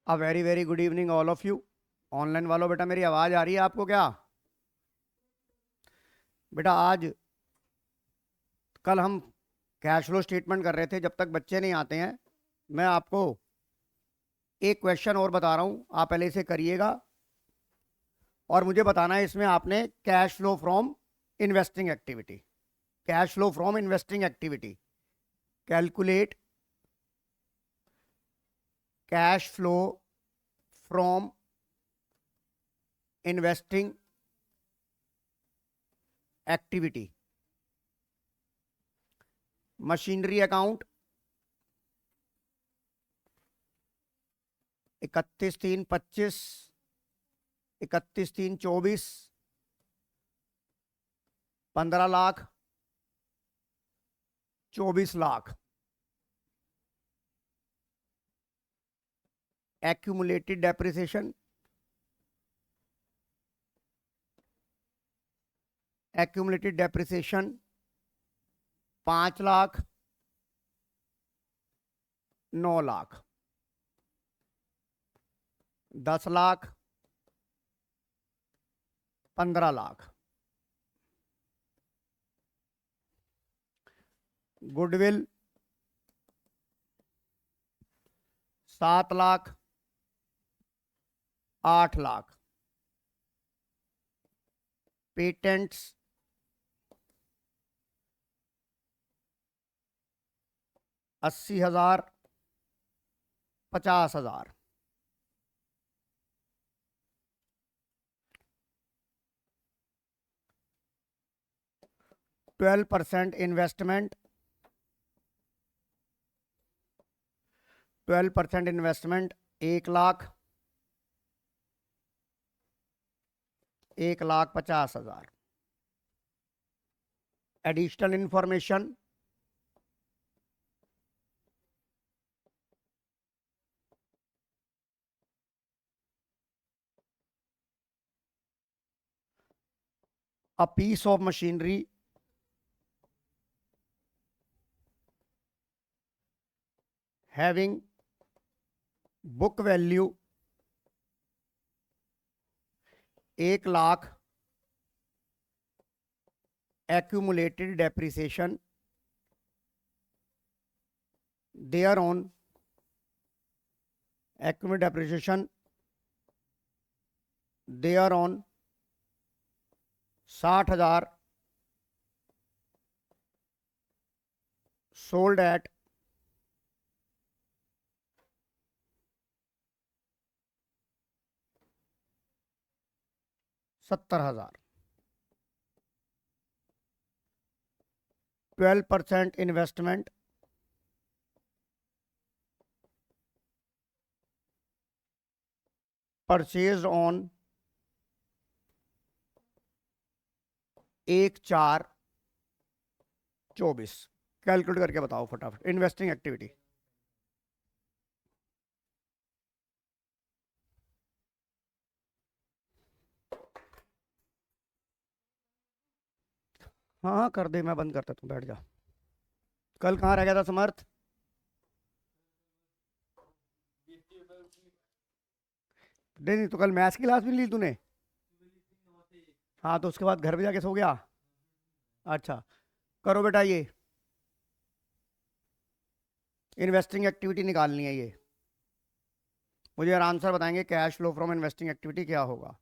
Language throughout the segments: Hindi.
A very very good evening all of you. Online वालों, बेटा मेरी आवाज आ रही है आपको क्या? बेटा आज कल हम कैश फ्लो स्टेटमेंट कर रहे थे, जब तक बच्चे नहीं आते हैं मैं आपको एक क्वेश्चन और बता रहा हूं, आप पहले इसे करिएगा और मुझे बताना है इसमें आपने cash flow from investing activity, cash flow from investing activity, calculate cash flow from investing activity, machinery account 31/3/25, 31/3/24, 15 lakh, 24 lakh, accumulated depreciation, accumulated depreciation 5 lakh, 9 lakh, 10 lakh, 15 lakh, goodwill 7 lakh, 8 lakh, patents 80,000, 50,000, twelve percent investment, 12% investment 1 lakh, 1,50,000, additional information a piece of machinery having book value 1 lakh, accumulated depreciation thereon, accumulated depreciation thereon 60,000, sold at 70,000, 12% investment, purchased on 1/4/24। Calculate करके बताओ फटाफट इन्वेस्टिंग एक्टिविटी। हाँ हाँ कर दे, मैं बंद करता, तू बैठ जा। कल कहाँ रह गया था समर्थ? नहीं नहीं, तो कल मैथ्स की क्लास भी ली तूने? हाँ तो उसके बाद घर पे जाके सो गया? अच्छा, करो बेटा, ये इन्वेस्टिंग एक्टिविटी निकालनी है। ये मुझे आंसर बताएंगे cash flow from investing activity क्या होगा।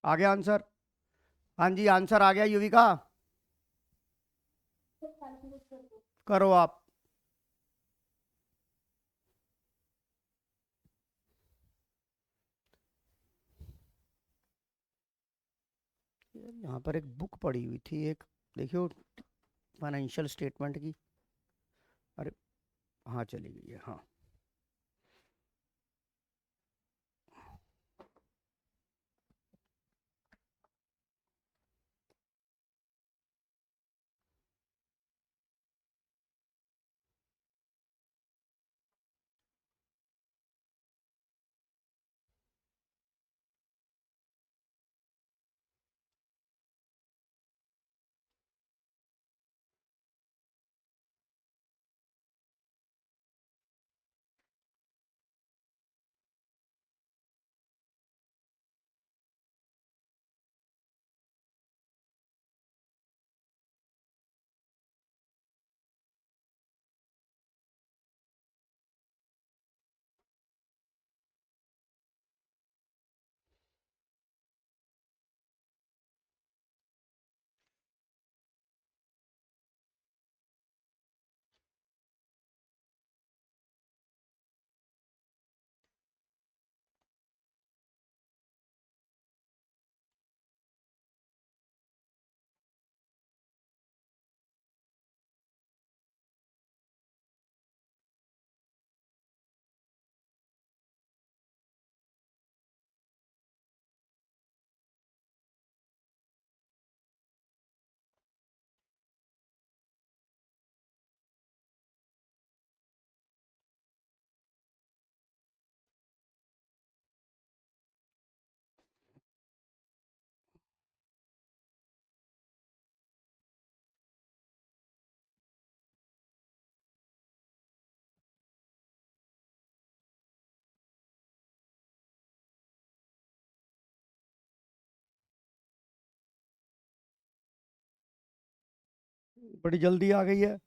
आ गया आंसर? हाँ जी, आंसर आ गया युविका। करो आप। यहाँ पर एक बुक पड़ी हुई थी एक, देखियो, फाइनेंशियल स्टेटमेंट की। अरे हाँ, चली गई है, हाँ। बड़ी जल्दी आ गई है।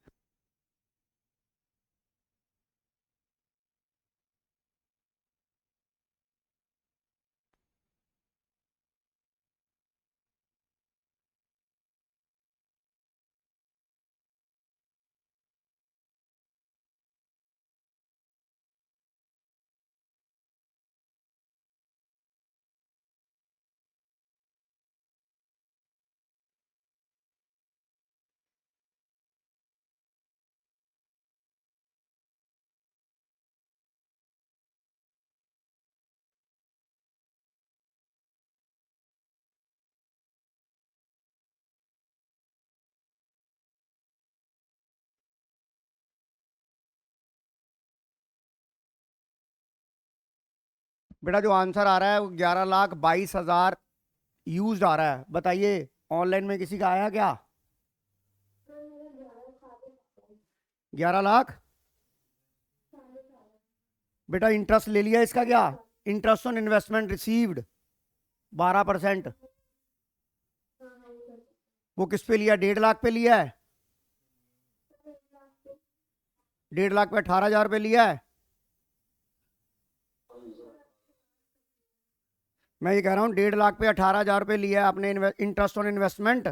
बेटा जो आंसर आ रहा है वो 11,22,000 यूज आ रहा है। बताइए, ऑनलाइन में किसी का आया क्या? 11 लाख। बेटा इंटरेस्ट ले लिया इसका क्या? Interest on investment received 12%। वो किस पे लिया? 1.5 लाख पे लिया है। 1.5 लाख पे 18,000 पे लिया है। मैं ये कह रहा हूँ 1.5 लाख पे 18,000 पे लिया है आपने इंटरेस्ट ऑन इन्वेस्टमेंट।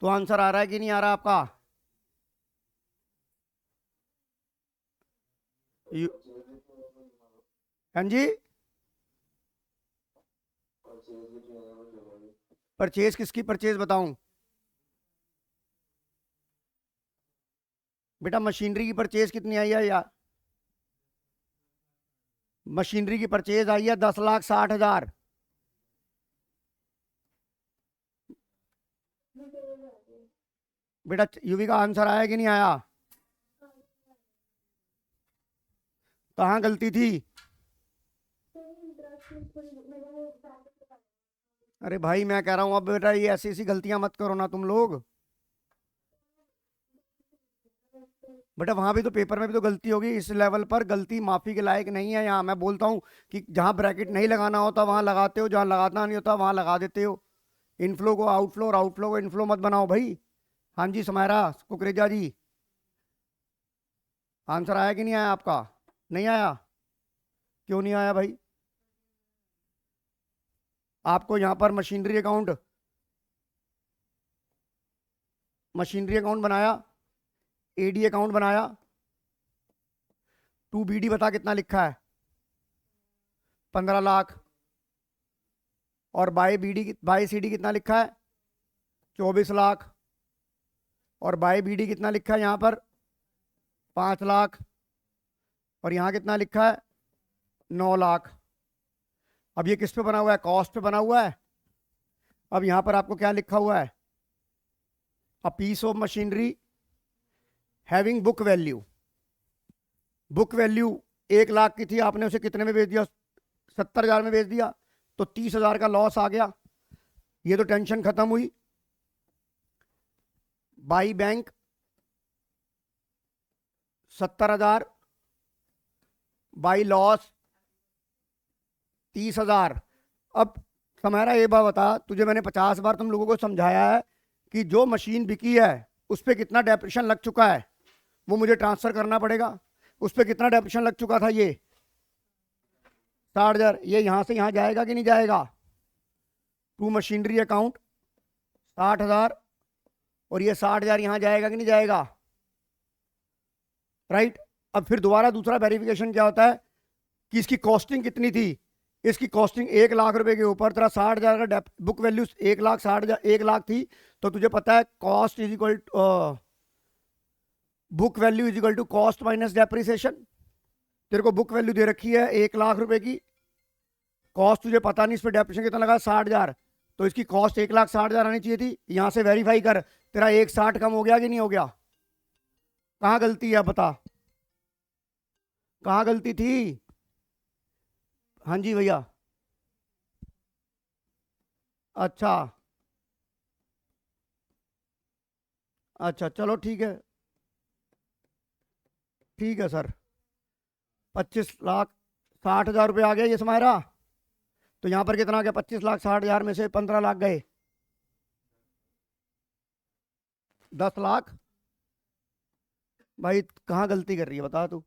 तो आंसर आ रहा है कि नहीं आ रहा आपका? हाँ जी। परचेज किसकी परचेज बताऊं? बेटा मशीनरी की परचेज कितनी आई है यार? मशीनरी की परचेज आई है 10,60,000। बेटा यूवी का आंसर आया कि नहीं आया? कहाँ गलती थी? अरे भाई मैं कह रहा हूँ अब बेटा ये ऐसी ऐसी गलतियां मत करो ना तुम लोग। बेटा वहां भी तो पेपर में भी तो गलती होगी, इस लेवल पर गलती माफी के लायक नहीं है। यहाँ मैं बोलता हूँ कि जहां ब्रैकेट नहीं लगाना होता वहां लगाते हो, जहां लगाना नहीं होता वहां लगा देते हो। इनफ्लो को आउटफ्लो और आउटफ्लो को इनफ्लो मत बनाओ भाई। हाँ जी समायरा कुकरेजा जी, आंसर आया कि नहीं आया आपका? नहीं आया? क्यों नहीं आया भाई? आपको यहाँ पर मशीनरी अकाउंट बनाया, एडी अकाउंट बनाया, 2BD बता कितना लिखा है, 15 लाख। और बाई CD कितना लिखा है, 24 लाख। और बाई BD कितना लिखा है यहाँ पर, 5 लाख। और यहाँ कितना लिखा है, 9 लाख। अब ये किस पे बना हुआ है, कॉस्ट पे बना हुआ है। अब यहाँ पर आपको क्या लिखा हुआ है, a piece of machinery having book value. Book value 1 lakh की थी, आपने उसे कितने में बेच दिया, 70,000 में बेच दिया, तो 30,000 का लॉस आ गया। ये तो टेंशन खत्म हुई। By bank 70,000, by loss 30,000। अब तुम्हारा ये बात बता, तुझे मैंने 50 बार तुम लोगों को समझाया है कि जो मशीन बिकी है उस पर कितना डेप्रिसिएशन लग चुका है, वो मुझे ट्रांसफर करना पड़ेगा। उस पर कितना डेप्रिसिएशन लग चुका था, ये 60,000। ये यहां से यहां जाएगा कि नहीं जाएगा, टू मशीनरी अकाउंट 60,000, और ये 60,000 यहां जाएगा कि नहीं जाएगा, राइट। अब फिर दोबारा दूसरा वेरिफिकेशन क्या होता है कि इसकी कॉस्टिंग कितनी थी। इसकी कॉस्टिंग 1 लाख रुपए के ऊपर, तेरा 60,000 का बुक वैल्यू 1,60,000 1 लाख थी, तो तुझे पता है cost is equal book value is equal to cost minus depreciation. तेरे को बुक वैल्यू दे रखी है 1 लाख रुपए की, कॉस्ट तुझे पता नहीं, इस पर डेप्रिसिएशन कितना लगा, 60,000, तो इसकी कॉस्ट 1,60,000 आनी चाहिए थी। यहां से वेरीफाई कर, तेरा 1,60 कम हो गया कि नहीं हो गया। कहाँ गलती है बता, कहाँ गलती थी। हाँ जी भैया, अच्छा अच्छा, चलो ठीक है, ठीक है सर। 25,60,000 रुपये आ गया ये समायरा। तो यहाँ पर कितना आ गया, 25,60,000 में से 15 लाख गए, 10 लाख। भाई कहाँ गलती कर रही है बता तू।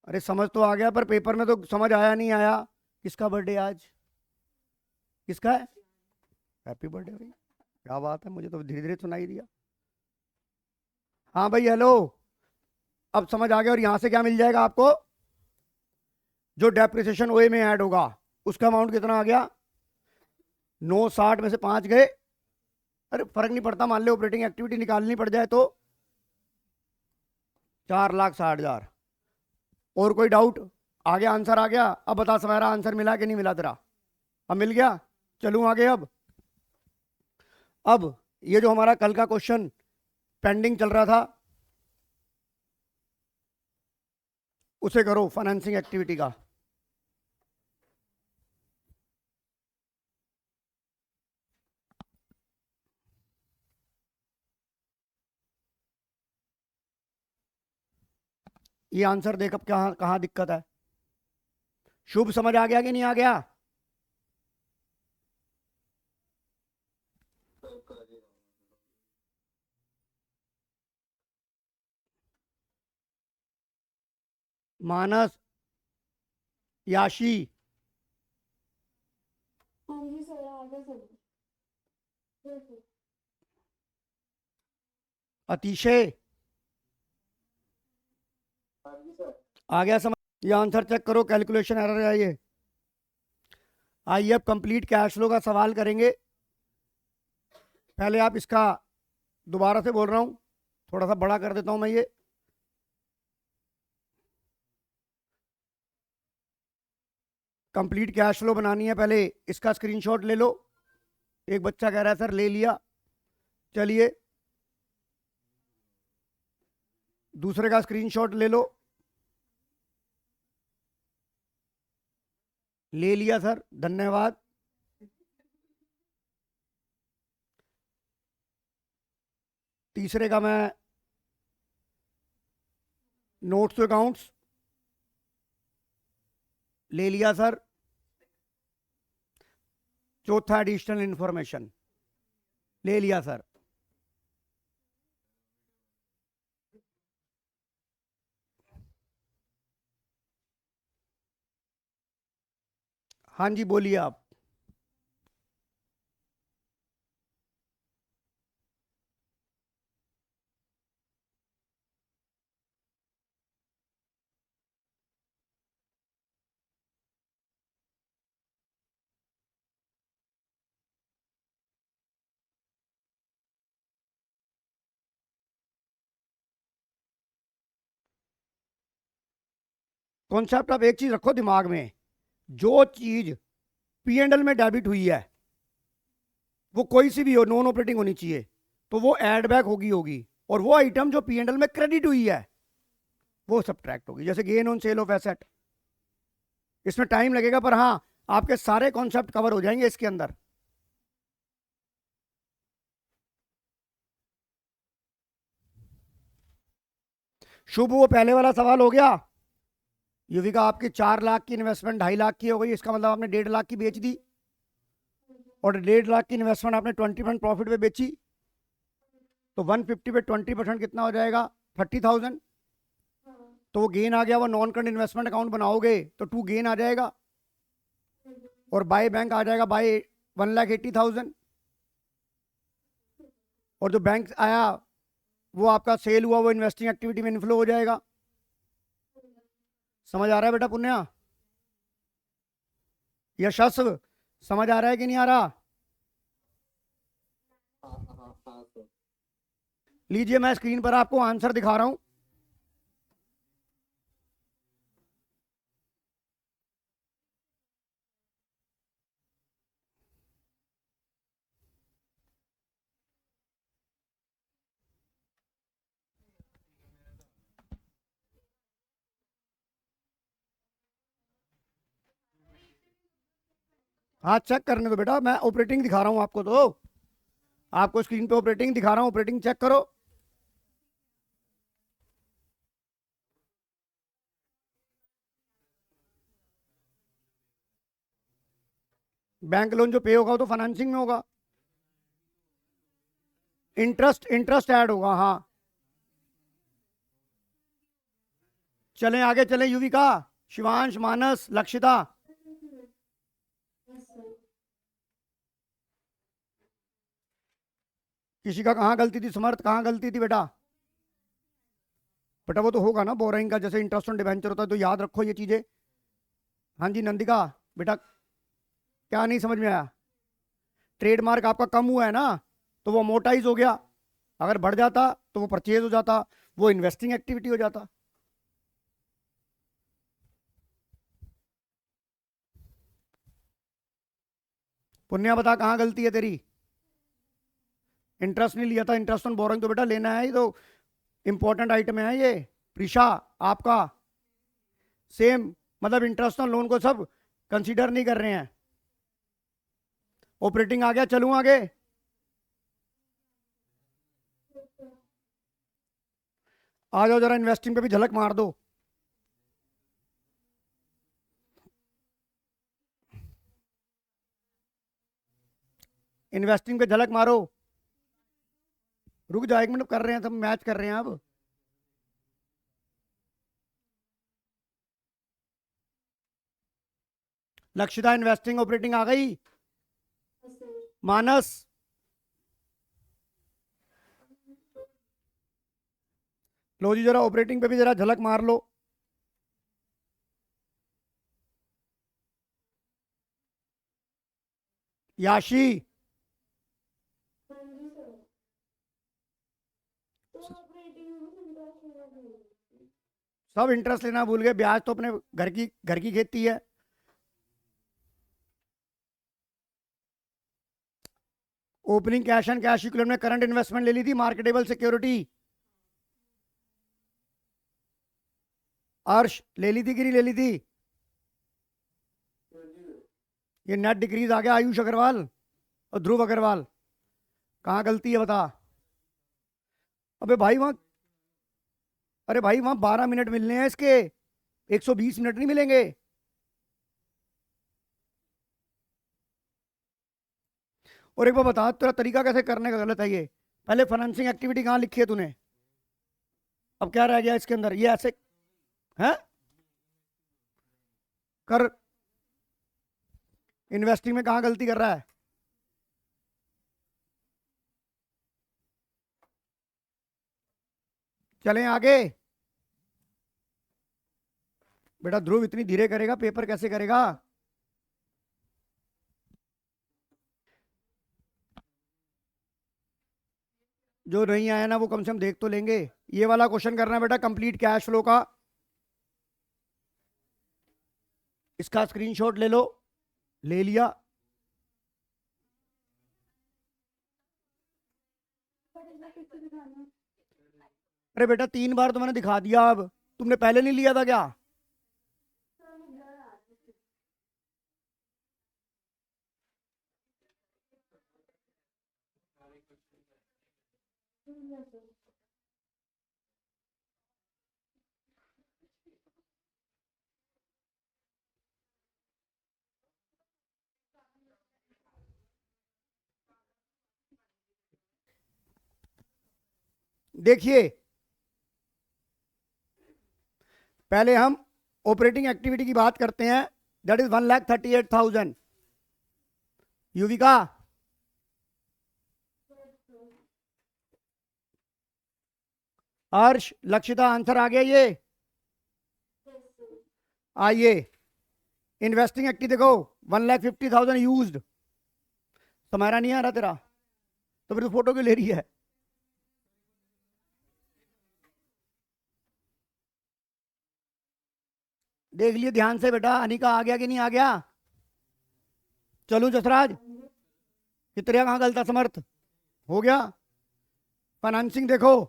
अरे समझ तो आ गया, पर पेपर में तो समझ आया नहीं आया। किसका बर्थडे आज, किसका है, हैप्पी बर्थडे भाई, क्या बात है, मुझे तो धीरे धीरे सुनाई दिया। हाँ भाई हेलो, अब समझ आ गया। और यहां से क्या मिल जाएगा आपको, जो डेप्रिसिएशन ओए में ऐड होगा उसका अमाउंट कितना आ गया, 960 में से 5 गए। अरे फर्क नहीं पड़ता, मान लो ऑपरेटिंग एक्टिविटी निकालनी पड़ जाए तो 4,60,000। और कोई डाउट, आगे आंसर आ गया। अब बता समारा, आंसर मिला कि नहीं मिला तेरा, अब मिल गया। चलूं आगे। अब ये जो हमारा कल का क्वेश्चन पेंडिंग चल रहा था, उसे करो, फाइनेंसिंग एक्टिविटी का। ये आंसर देख, अब कहाँ कहाँ दिक्कत है। शुभ समझ आ गया कि नहीं आ गया। मानस, याशी, हाँ जी सर, आ गया सर। अतिशय, हाँ जी सर। आ गया समझ। ये आंसर चेक करो, कैलकुलेशन एरर है ये। आइए अब कंप्लीट कैश फ्लो का सवाल करेंगे। पहले आप इसका, दोबारा से बोल रहा हूं, थोड़ा सा बड़ा कर देता हूं मैं ये। कंप्लीट कैश फ्लो बनानी है, पहले इसका स्क्रीनशॉट ले लो। एक बच्चा कह रहा है सर ले लिया, चलिए दूसरे का स्क्रीनशॉट ले लो। ले लिया सर, धन्यवाद। तीसरे का मैं नोट्स टू अकाउंट्स ले लिया सर। चौथा एडिशनल इंफॉर्मेशन ले लिया सर। हाँ जी, बोलिए आप। कॉन्सेप्ट आप एक चीज रखो दिमाग में, जो चीज पी एंड एल में डेबिट हुई है वो कोई सी भी हो, नॉन ऑपरेटिंग होनी चाहिए, तो वो एड बैक होगी, और वो आइटम जो पी एंड एल में क्रेडिट हुई है वो सब्ट्रैक्ट होगी। जैसे gain on sale of asset, इसमें टाइम लगेगा पर हाँ आपके सारे कॉन्सेप्ट कवर हो जाएंगे इसके अंदर। शुभ, वो पहले वाला सवाल हो गया। युविका, आपकी 4 लाख की इन्वेस्टमेंट 2.5 लाख की हो गई, इसका मतलब आपने 1.5 लाख की बेच दी, और 1.5 लाख की इन्वेस्टमेंट आपने 20% प्रॉफिट पे बेची, तो 150 पे 20% कितना हो जाएगा? 30,000। तो वो गेन आ गया, वो नॉन करंट इन्वेस्टमेंट अकाउंट बनाओगे तो 2 गेन आ जाएगा, और बाय बैंक आ जाएगा बाय 1,80,000, और जो बैंक आया वो आपका सेल हुआ, वो इन्वेस्टिंग एक्टिविटी में इनफ्लो हो जाएगा। समझ आ रहा है बेटा पुण्या? यशस्व, समझ आ रहा है कि नहीं आ रहा? हाँ सर। लीजिए, मैं स्क्रीन पर आपको आंसर दिखा रहा हूं। हाँ, चेक करने दो बेटा, मैं ऑपरेटिंग दिखा रहा हूं आपको, तो आपको स्क्रीन पे ऑपरेटिंग दिखा रहा हूं, ऑपरेटिंग चेक करो। बैंक लोन जो पे होगा वो तो फाइनेंसिंग में होगा। इंटरेस्ट इंटरेस्ट ऐड होगा, हाँ। चलें आगे, चलें युविका, शिवांश, मानस, लक्षिता। Yes sir. किसी का कहाँ गलती थी? समर्थ, कहाँ गलती थी बेटा? बेटा वो तो होगा ना बोरिंग का, जैसे इंटरेस्ट ऑन डिवेंचर होता है, तो याद रखो ये चीजें। हाँ जी नंदिका बेटा, क्या नहीं समझ में आया? ट्रेडमार्क आपका कम हुआ है ना, तो वो अमोर्टाइज हो गया। अगर बढ़ जाता तो वो परचेज हो जाता, वो इन्वेस्टिंग एक्टिविटी हो जाता। पुण्या बता, कहाँ गलती है तेरी? इंटरेस्ट नहीं लिया था, इंटरेस्ट ऑन बोरिंग तो बेटा लेना है, ये तो इंपॉर्टेंट आइटम है ये। प्रीशा, आपका सेम, मतलब इंटरेस्ट ऑन लोन को सब कंसीडर नहीं कर रहे हैं। ऑपरेटिंग आ गया, चलूं आगे? आ जाओ जरा, इन्वेस्टिंग पे भी झलक मार दो। इन्वेस्टिंग पे झलक मारो। रुक जाओ 1 मिनट, कर रहे हैं, सब मैच कर रहे हैं अब। लक्षिता, इन्वेस्टिंग ऑपरेटिंग आ गई। Yes sir. मानस, लो जी, जरा ऑपरेटिंग पे भी जरा झलक मार लो। याशी, हाँ जी सर। तो ऑपरेटिंग में इंटरेस्ट लेना भूल गई। सब इंटरेस्ट लेना भूल गए, ब्याज तो अपने घर की खेती है। Opening cash and cash equivalent में करंट इन्वेस्टमेंट ले ली थी, मार्केटेबल सिक्योरिटी। अर्श, ले ली थी कि नहीं ले ली थी? हाँ जी सर। ये नेट डिक्रीज आ गया, आयुष अग्रवाल और ध्रुव अग्रवाल, कहाँ गलती है बता? अबे भाई वहां, अरे भाई वहां 12 मिनट मिलने हैं इसके, 120 मिनट नहीं मिलेंगे। और एक बार बता, तेरा तरीका कैसे करने का गलत है ये। पहले फाइनेंसिंग एक्टिविटी कहाँ लिखी है तूने? अब क्या रह गया इसके अंदर? ये ऐसे है कर। इन्वेस्टिंग में कहाँ गलती कर रहा है? चलें आगे। बेटा ध्रुव इतनी धीरे करेगा पेपर कैसे करेगा? जो नहीं आया ना वो कम से कम देख तो लेंगे। ये वाला क्वेश्चन करना है बेटा, कंप्लीट कैश फ्लो का। इसका स्क्रीनशॉट ले लो। ले लिया? अरे बेटा 3 बार तो मैंने दिखा दिया, अब तुमने पहले नहीं लिया था क्या? देखिए पहले हम ऑपरेटिंग एक्टिविटी की बात करते हैं, that is 1,38,000। Yuvika Harsh Lakshita answer आ गया ये? आइए इन्वेस्टिंग एक्टिव देखो 1,50,000 यूज्ड। तुम्हारा नहीं आ रहा तेरा तो फिर तो फोटो क्यों ले रही है? देख लिए ध्यान से बेटा, अनिका आ गया कि नहीं आ गया? चलूं जसराज? कितने कहाँ गलता समर्थ हो गया? फाइनेंसिंग देखो,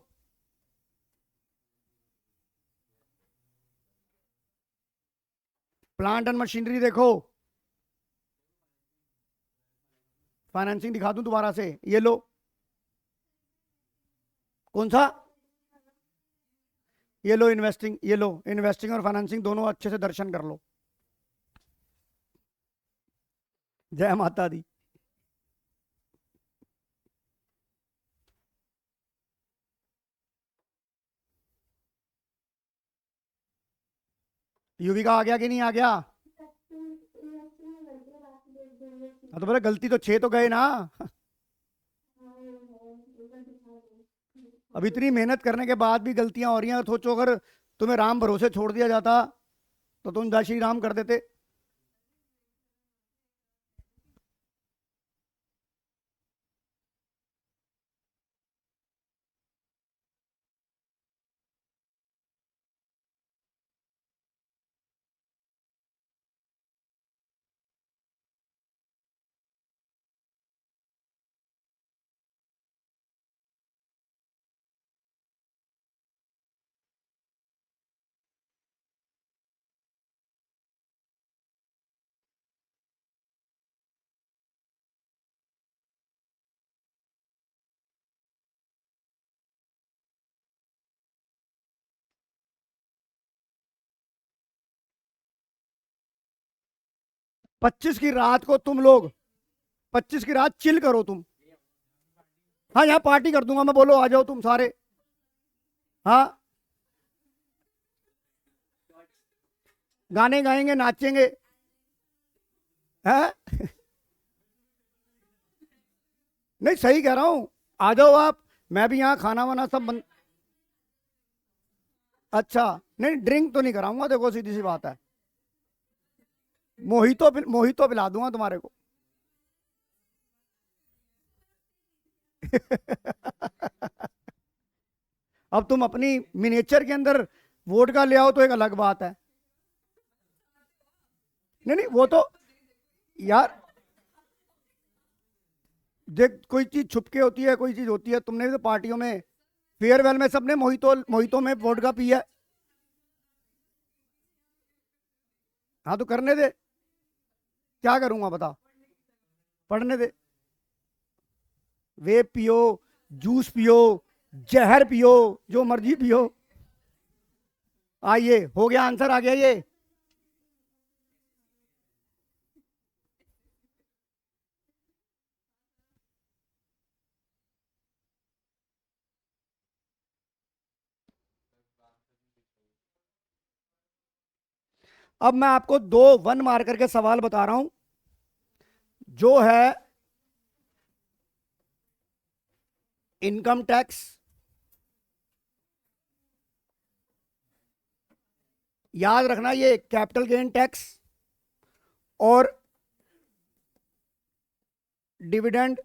प्लांट एंड मशीनरी देखो। फाइनेंसिंग दिखा दूं दोबारा से? ये लो। कौन सा? ये लो इन्वेस्टिंग, ये लो इन्वेस्टिंग और फाइनेंसिंग दोनों अच्छे से दर्शन कर लो। जय माता दी। युविका आ गया कि नहीं आ गया? हाँ तो बोले गलती तो 6 तो गए ना। अब इतनी मेहनत करने के बाद भी गलतियां हो रही हैं। सोचो अगर तुम्हें राम भरोसे छोड़ दिया जाता तो तुम जय श्री राम कर देते। पच्चीस की रात को तुम लोग 25 की रात चिल करो तुम। हाँ यहाँ पार्टी कर दूंगा मैं, बोलो आ जाओ तुम सारे। हाँ गाने गाएंगे नाचेंगे। हैं? नहीं सही कह रहा हूँ, आ जाओ आप। मैं भी यहाँ खाना वाना सब बन। अच्छा नहीं ड्रिंक तो नहीं कराऊंगा, देखो सीधी सी बात है। मोहितो पिला दूंगा तुम्हारे को। अब तुम अपनी मिनेचर के अंदर वोट का ले आओ तो एक अलग बात है। नहीं नहीं वो तो यार देख, कोई चीज छुपके होती है, कोई चीज होती है। तुमने भी तो पार्टियों में, फेयरवेल में सबने मोहितो में वोडका पिया। हाँ तो करने दे, क्या करूंगा बता? पढ़ने दे। वेप पियो, जूस पियो, जहर पियो, जो मर्जी पियो। आइए हो गया, आंसर आ गया ये। अब मैं आपको 2 1 मार करके सवाल बता रहा हूं, जो है इनकम टैक्स, याद रखना ये कैपिटल गेन टैक्स और डिविडेंड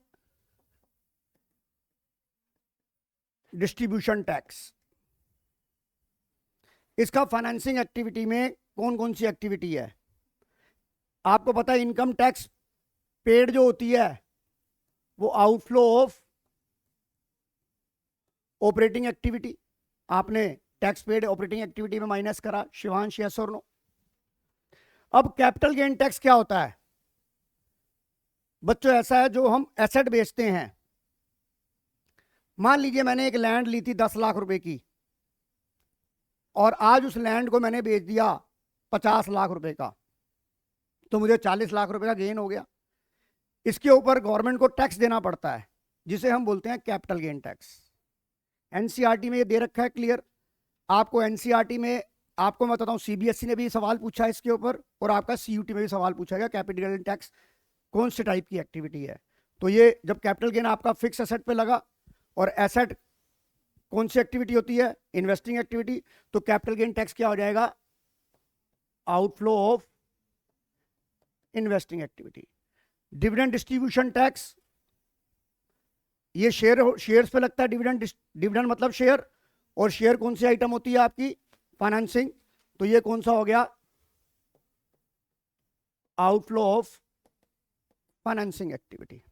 डिस्ट्रीब्यूशन टैक्स। इसका फाइनेंसिंग एक्टिविटी में कौन कौन सी एक्टिविटी है? आपको पता है इनकम टैक्स पेड जो होती है वो आउटफ्लो ऑफ ऑपरेटिंग एक्टिविटी। आपने टैक्स पेड ऑपरेटिंग एक्टिविटी में माइनस करा, शिवांश यस और नो? अब कैपिटल गेन टैक्स क्या होता है बच्चों? ऐसा है जो हम एसेट बेचते हैं। मान लीजिए मैंने एक लैंड ली थी 10 लाख रुपए की और आज उस लैंड को मैंने बेच दिया 50 लाख रुपए का, तो मुझे 40 लाख रुपए का गेन हो गया। इसके ऊपर गवर्नमेंट को टैक्स देना पड़ता है जिसे हम बोलते हैं कैपिटल गेन टैक्स। एनसीईआरटी में ये दे रखा है क्लियर। आपको एनसीईआरटी में आपको मैं बताता हूँ, सीबीएसई ने भी सवाल पूछा है इसके ऊपर और आपका सीयूटी में भी सवाल पूछा गया कैपिटल गेन टैक्स कौन से टाइप की एक्टिविटी है। तो ये जब कैपिटल गेन आपका फिक्स एसेट पे लगा और एसेट कौन सी एक्टिविटी होती है? Investing activity. तो कैपिटल गेन टैक्स क्या हो जाएगा? Outflow of investing activity. Dividend distribution tax, ये शेयर्स पे लगता है डिविडेंड। डिविडेंड मतलब शेयर, और शेयर कौन सी आइटम होती है आपकी? फाइनेंसिंग। तो ये कौन सा हो गया? Outflow of financing activity.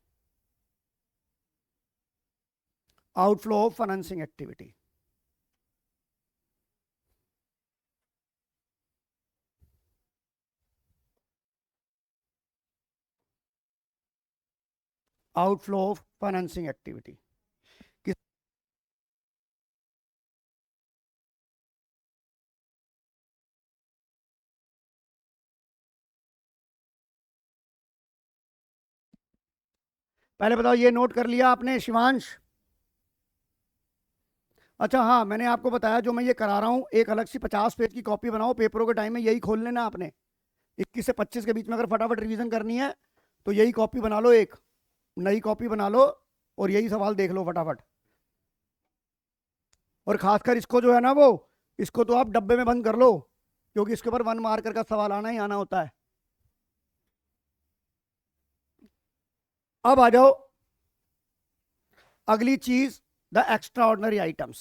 Outflow of financing activity. Outflow of financing activity. पहले बताओ ये नोट कर लिया आपने शिवांश? अच्छा हाँ, मैंने आपको बताया जो मैं ये करा रहा हूँ, एक अलग सी 50 पेज की कॉपी बनाओ, पेपरों के टाइम में यही खोल लेना आपने। 21 से 25 के बीच में अगर फटाफट रिवीजन करनी है तो यही कॉपी बना लो, एक नई कॉपी बना लो और यही सवाल देख लो फटाफट। और खासकर इसको जो है ना वो, इसको तो आप डब्बे में बंद कर लो क्योंकि इसके ऊपर 1 मार्कर का सवाल आना ही आना होता है। अब आ जाओ अगली चीज, द एक्स्ट्रा ऑर्डिनरी आइटम्स।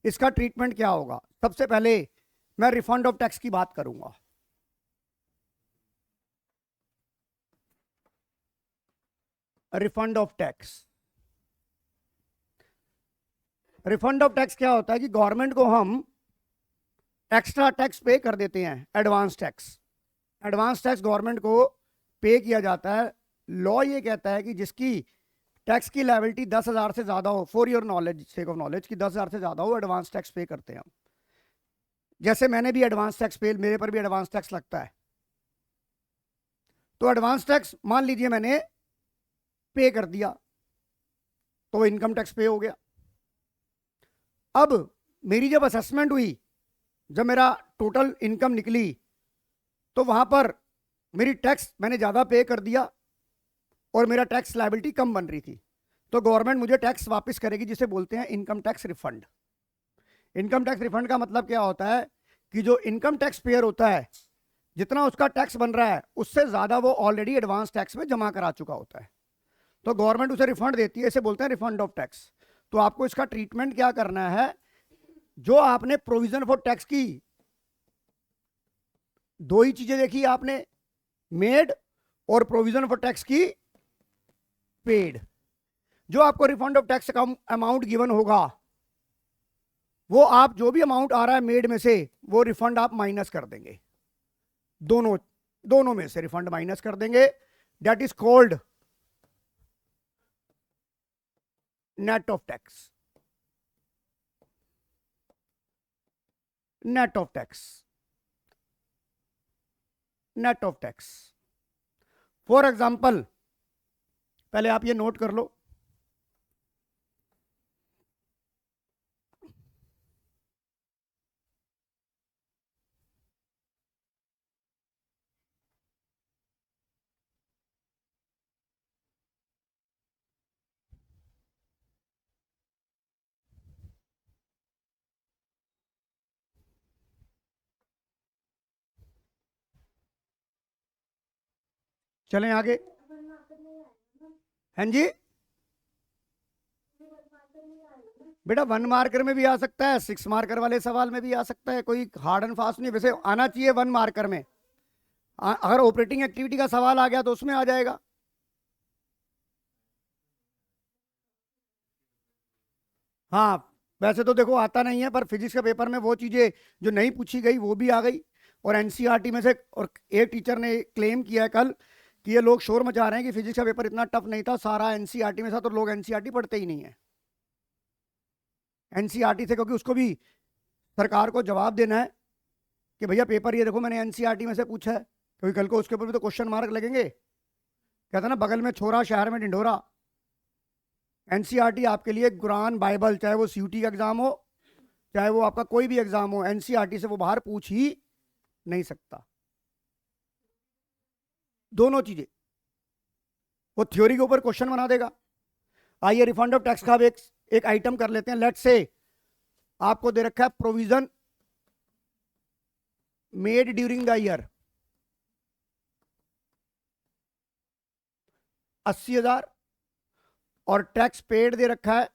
इसका ट्रीटमेंट क्या होगा? सबसे पहले मैं रिफंड ऑफ टैक्स की बात करूंगा। Refund of tax. Refund of tax क्या होता है कि गवर्नमेंट को हम एक्स्ट्रा टैक्स पे कर देते हैं, advance tax. Advance tax government को पे किया जाता है। लॉ ये कहता है कि जिसकी टैक्स की लायबिलिटी 10,000 से ज्यादा हो, for your knowledge, sake of knowledge, की 10,000 से ज्यादा हो, एडवांस टैक्स पे करते हैं हम। जैसे मैंने भी एडवांस टैक्स पे, मेरे पर भी एडवांस टैक्स लगता है। तो एडवांस टैक्स मान लीजिए मैंने पे कर दिया तो इनकम टैक्स पे हो गया। अब मेरी जब असेसमेंट हुई, जब मेरा टोटल इनकम निकली, तो वहां पर मेरी टैक्स मैंने ज्यादा पे कर दिया और मेरा टैक्स लायबिलिटी कम बन रही थी, तो गवर्नमेंट मुझे टैक्स वापस करेगी जिसे बोलते हैं income tax refund. Income tax refund का मतलब क्या होता है कि जो इनकम टैक्स पेयर होता है, जितना उसका टैक्स बन रहा है उससे ज्यादा वो ऑलरेडी एडवांस टैक्स में जमा करा चुका होता है, तो गवर्नमेंट उसे रिफंड देती है। इसे बोलते हैं रिफंड ऑफ टैक्स। तो आपको इसका ट्रीटमेंट क्या करना है? जो आपने प्रोविजन फॉर टैक्स की दो ही चीजें देखी आपने, मेड और प्रोविजन फॉर टैक्स की पेड। जो आपको रिफंड ऑफ टैक्स का अमाउंट गिवन होगा, वो आप जो भी अमाउंट आ रहा है मेड में से, वो रिफंड आप माइनस कर देंगे। दोनों में से रिफंड माइनस कर देंगे। That is called net of tax. Net of tax. Net of tax. For example, पहले आप ये नोट कर लो, चलें आगे। वन मार्कर में आएगा ना, हैं जी, वन मार्कर में आएगा ना। बेटा 1 मार्कर में भी आ सकता है, 6 मार्कर वाले सवाल में भी आ सकता है, कोई हार्ड एंड फास्ट नहीं। वैसे आना चाहिए 1 मार्कर में। अगर ऑपरेटिंग एक्टिविटी का सवाल आ गया तो उसमें आ जाएगा। हाँ, वैसे तो देखो आता नहीं है, पर फिजिक्स के पेपर में वो चीजें जो नहीं पूछी गई वो भी आ गई। और एनसीईआरटी में से, और एक टीचर ने क्लेम किया है कल कि ये लोग शोर मचा रहे हैं कि फिजिक्स का पेपर इतना टफ नहीं था, सारा एनसीईआरटी में था, तो लोग एनसीईआरटी पढ़ते ही नहीं है एनसीईआरटी से, क्योंकि उसको भी सरकार को जवाब देना है कि भैया पेपर ये देखो मैंने एनसीईआरटी में से पूछा है, क्योंकि कल को उसके ऊपर भी तो क्वेश्चन मार्क लगेंगे। कहता ना, बगल में छोरा शहर में ढिंढोरा। एनसीईआरटी आपके लिए कुरान बाइबल, चाहे वो सीयूटी का एग्जाम हो, चाहे वो आपका कोई भी एग्जाम हो, एनसीईआरटी से वो बाहर पूछ ही नहीं सकता। दोनों चीजें वो थ्योरी के ऊपर क्वेश्चन बना देगा। आइए रिफंड ऑफ टैक्स का एक आइटम कर लेते हैं। लेट से आपको दे रखा है provision made during the year 80,000 और टैक्स पेड दे रखा है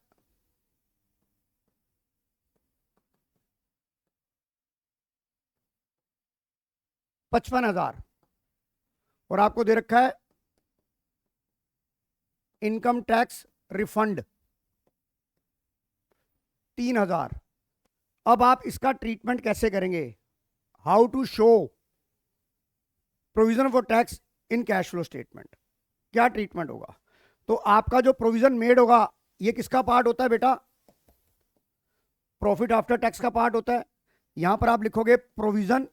55,000 और आपको दे रखा है इनकम टैक्स रिफंड 3,000। अब आप इसका ट्रीटमेंट कैसे करेंगे? How to show provision for tax in cash flow statement, क्या ट्रीटमेंट होगा? तो आपका जो प्रोविजन मेड होगा ये किसका पार्ट होता है बेटा? प्रॉफिट आफ्टर टैक्स का पार्ट होता है। यहां पर आप लिखोगे प्रोविजन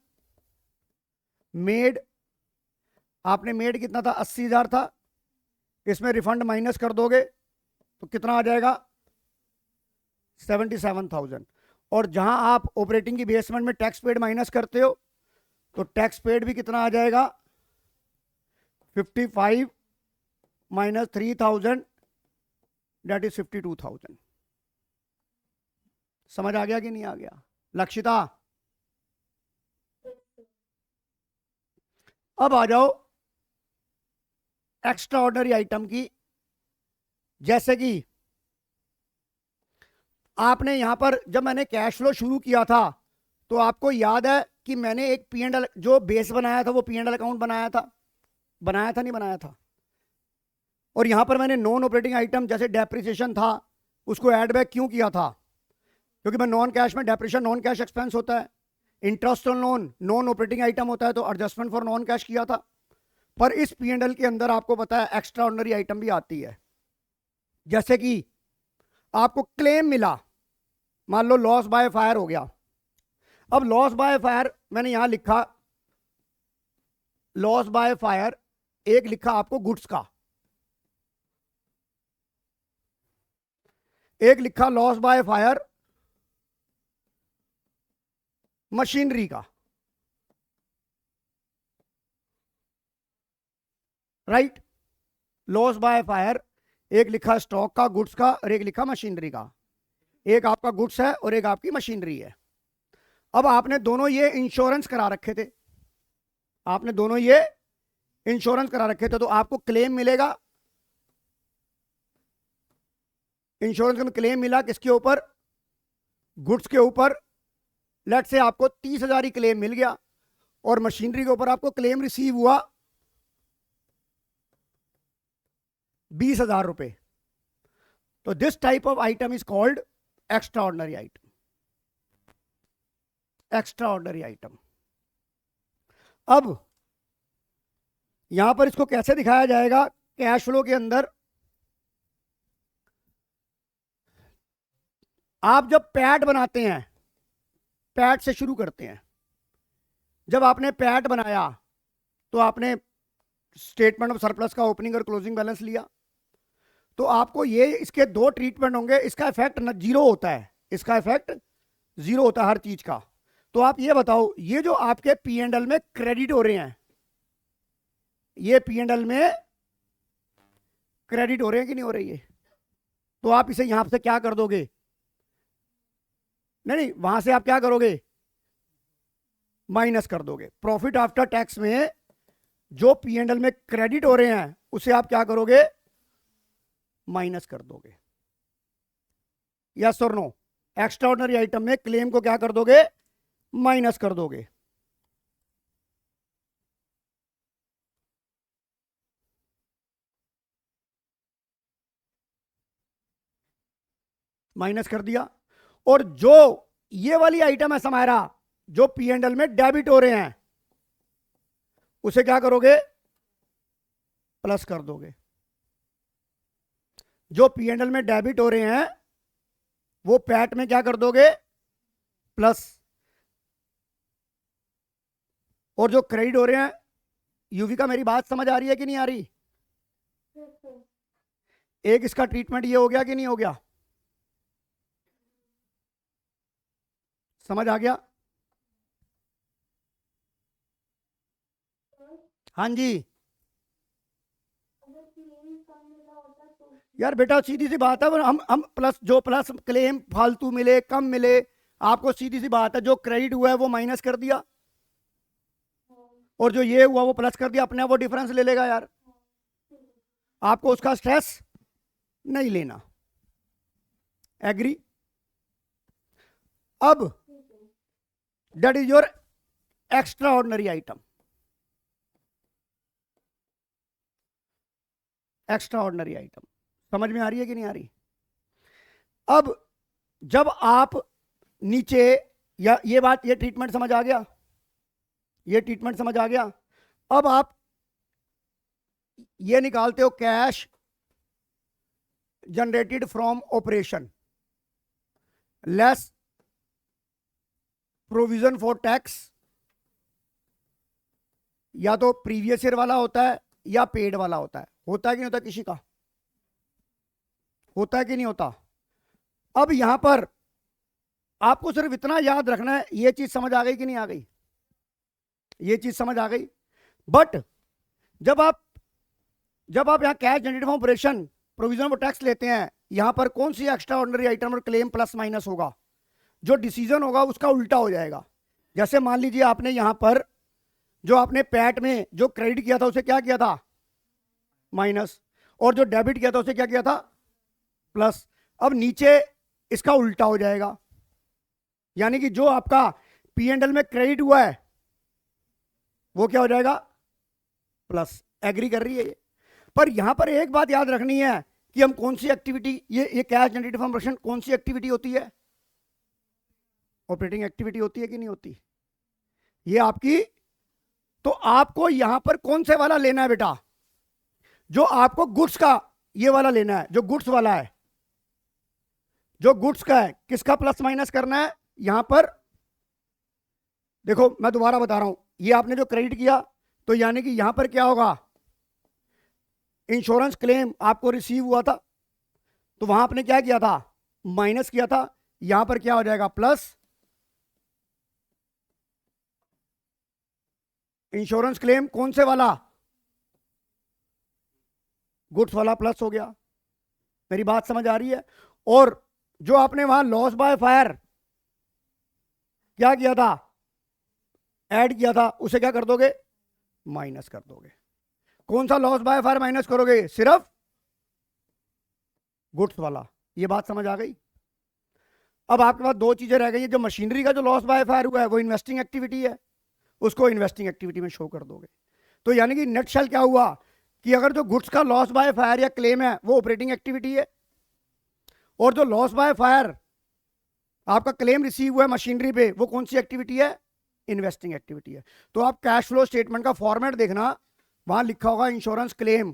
मेड, आपने मेड कितना था? 80,000 था, इसमें रिफंड माइनस कर दोगे तो कितना आ जाएगा? 77,000। और जहां आप ऑपरेटिंग की बेसमेंट में टैक्स पेड माइनस करते हो तो टैक्स पेड भी कितना आ जाएगा? 55 माइनस 3,000 दैट इज 52,000। समझ आ गया कि नहीं आ गया? लक्षिता अब आ जाओ एक्स्ट्रा ऑर्डिनरी आइटम की। जैसे कि आपने यहां पर जब मैंने कैश फ्लो शुरू किया था तो आपको याद है कि मैंने एक पी एंड एल जो बेस बनाया था वो पी एंड एल अकाउंट बनाया था नहीं बनाया था? और यहां पर मैंने नॉन ऑपरेटिंग आइटम जैसे डेप्रिसिएशन था उसको ऐड बैक क्यों किया था? क्योंकि मैं नॉन कैश में डेप्रिसिएशन नॉन कैश एक्सपेंस होता है, interest on loan non operating item होता है, तो एडजस्टमेंट फॉर नॉन कैश किया था। पर इस पी एंड एल के अंदर आपको पता है एक्स्ट्रा ऑर्डिनरी आइटम भी आती है। जैसे कि आपको क्लेम मिला, मान लो लॉस बाय फायर हो गया। अब लॉस बाय फायर मैंने यहां लिखा, लॉस बाय फायर एक लिखा आपको गुड्स का, एक लिखा लॉस बाय फायर मशीनरी का, राइट? लॉस बाय फायर एक लिखा स्टॉक का गुड्स का और एक लिखा मशीनरी का। एक आपका गुड्स है और एक आपकी मशीनरी है। अब आपने दोनों ये इंश्योरेंस करा रखे थे, आपने दोनों ये इंश्योरेंस करा रखे थे, तो आपको क्लेम मिलेगा। इंश्योरेंस में क्लेम मिला किसके ऊपर? गुड्स के ऊपर। लेट से आपको 30,000 ही क्लेम मिल गया और मशीनरी के ऊपर आपको क्लेम रिसीव हुआ 20,000 रुपए। तो this type of item is called extra ordinary item. Extra ordinary item. अब यहां पर इसको कैसे दिखाया जाएगा कैश फ्लो के अंदर? आप जब पैट बनाते हैं, पैट से शुरू करते हैं। जब आपने पैट बनाया तो आपने स्टेटमेंट ऑफ सरप्लस का ओपनिंग और क्लोजिंग बैलेंस लिया, तो आपको ये इसके दो ट्रीटमेंट होंगे। इसका इफेक्ट जीरो होता है, इसका इफेक्ट जीरो होता है हर चीज का। तो आप ये बताओ, ये जो आपके पी एंड एल में क्रेडिट हो रहे हैं, ये पी एंड एल में क्रेडिट हो रहे हैं कि नहीं हो रही है? तो आप इसे यहां से क्या कर दोगे? नहीं, वहां से आप क्या करोगे? माइनस कर दोगे। प्रॉफिट आफ्टर टैक्स में जो पी एंड एल में क्रेडिट हो रहे हैं उसे आप क्या करोगे, माइनस कर दोगे। यस और नो? एक्स्ट्रा ऑर्डिनरी आइटम में क्लेम को क्या कर दोगे, माइनस कर दोगे। माइनस कर दिया। और जो ये वाली आइटम है समायरा, जो पी एंड एल में डेबिट हो रहे हैं, उसे क्या करोगे, प्लस कर दोगे। जो पी एंड एल में डेबिट हो रहे हैं वो पैट में क्या कर दोगे, प्लस। और जो क्रेडिट हो रहे हैं, यूवी का मेरी बात समझ आ रही है कि नहीं आ रही? yes sir, एक इसका ट्रीटमेंट ये हो गया कि नहीं हो गया, समझ आ गया? sir, हाँ जी। अगर क्लेम कम मिला होता तो यार बेटा सीधी सी बात है, हम प्लस, जो प्लस क्लेम फालतू मिले, कम मिले, आपको सीधी सी बात है, जो क्रेडिट हुआ है वो माइनस कर दिया, और जो ये हुआ वो प्लस कर दिया, अपने आप वो डिफरेंस ले लेगा यार, आपको उसका स्ट्रेस नहीं लेना। एग्री? अब that is your extra ordinary item. Extra ordinary item समझ में आ रही है कि नहीं आ रही? अब जब आप नीचे, या ये बात, ये ट्रीटमेंट समझ आ गया, ये ट्रीटमेंट समझ आ गया। अब आप ये निकालते हो, cash generated from operation less provision for tax, या तो प्रीवियस ईयर वाला होता है या पेड वाला होता है। होता है कि नहीं होता किसी का? होता है कि नहीं होता? अब यहां पर आपको सिर्फ इतना याद रखना है, ये चीज समझ आ गई कि नहीं आ गई? ये चीज समझ आ गई। बट जब आप यहां cash generated operation provision for tax लेते हैं, यहां पर कौन सी एक्स्ट्रा ऑर्डिनरी आइटम और क्लेम प्लस माइनस होगा? जो डिसीजन होगा उसका उल्टा हो जाएगा। जैसे मान लीजिए आपने यहां पर जो आपने पैट में जो क्रेडिट किया था उसे क्या किया था, माइनस, और जो डेबिट किया था उसे क्या किया था, प्लस। अब नीचे इसका उल्टा हो जाएगा, यानी कि जो आपका पी एंड एल में क्रेडिट हुआ है वो क्या हो जाएगा, प्लस। एग्री कर रही है ये? पर यहां पर एक बात याद रखनी है कि हम कौन सी एक्टिविटी, ये कैश जनरेटेड फ्रॉम ऑपरेशन कौन सी एक्टिविटी होती है, ऑपरेटिंग एक्टिविटी होती है कि नहीं होती? ये आपकी, तो आपको यहां पर कौन से वाला लेना है बेटा, जो आपको गुड्स का ये वाला लेना है, जो गुड्स वाला है, जो गुड्स का है, किसका प्लस माइनस करना है यहां पर? देखो मैं दोबारा बता रहा हूं, ये आपने जो क्रेडिट किया, तो यानी कि यहां पर क्या होगा, इंश्योरेंस क्लेम आपको रिसीव हुआ था, तो वहां आपने क्या किया था, माइनस किया था। यहां पर क्या हो जाएगा, प्लस। इंश्योरेंस क्लेम कौन से वाला, गुड्स वाला, प्लस हो गया। मेरी बात समझ आ रही है? और जो आपने वहां लॉस बाय फायर क्या किया था, ऐड किया था, उसे क्या कर दोगे, माइनस कर दोगे। कौन सा लॉस बाय फायर माइनस करोगे, सिर्फ गुड्स वाला। ये बात समझ आ गई? अब आपके पास दो चीजें रह गई है। जो मशीनरी का जो लॉस बाय फायर हुआ है वो इन्वेस्टिंग एक्टिविटी है, उसको इन्वेस्टिंग एक्टिविटी में शो कर दोगे। तो यानी कि नेट शेल क्या हुआ कि अगर जो गुड्स का लॉस बाय फायर या क्लेम है वो ऑपरेटिंग एक्टिविटी है, और जो लॉस बाय फायर आपका क्लेम रिसीव हुआ है मशीनरी पे, वो कौन सी एक्टिविटी है, इन्वेस्टिंग एक्टिविटी है। तो आप कैश फ्लो स्टेटमेंट का फॉर्मेट देखना, वहां लिखा होगा insurance claim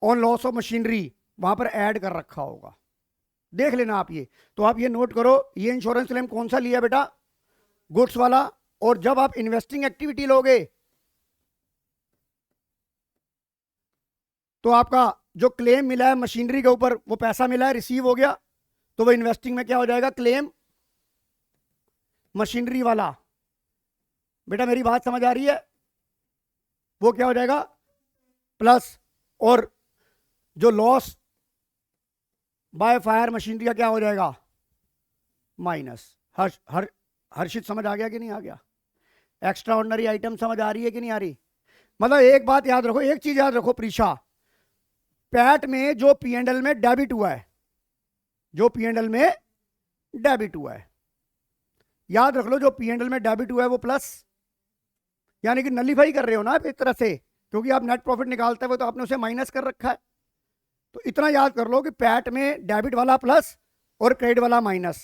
on loss of machinery, वहां पर ऐड कर रखा होगा, देख लेना आप ये। तो आप ये नोट करो, ये इंश्योरेंस क्लेम कौन सा लिया बेटा, गुड्स वाला। और जब आप इन्वेस्टिंग एक्टिविटी लोगे तो आपका जो क्लेम मिला है मशीनरी के ऊपर, वो पैसा मिला है, रिसीव हो गया, तो वो इन्वेस्टिंग में क्या हो जाएगा, क्लेम मशीनरी वाला। बेटा मेरी बात समझ आ रही है? वो क्या हो जाएगा, प्लस। और जो लॉस बाय फायर मशीनरी का क्या हो जाएगा, माइनस। हर्षित समझ आ गया कि नहीं आ गया? एक्स्ट्रा ऑर्डिनरी आइटम समझ आ रही है कि नहीं आ रही? मतलब एक बात याद रखो, एक चीज याद रखो प्रीशा, पैट में जो P&L में डेबिट हुआ है, जो P&L में डेबिट हुआ है, याद रख लो, जो P&L में डेबिट हुआ है वो प्लस, यानी कि नलीफाई कर रहे हो ना आप एक तरह से, क्योंकि आप नेट प्रॉफिट निकालते हो तो आपने उसे माइनस कर रखा है। तो इतना याद कर लो कि पैट में डेबिट वाला प्लस और क्रेडिट वाला माइनस।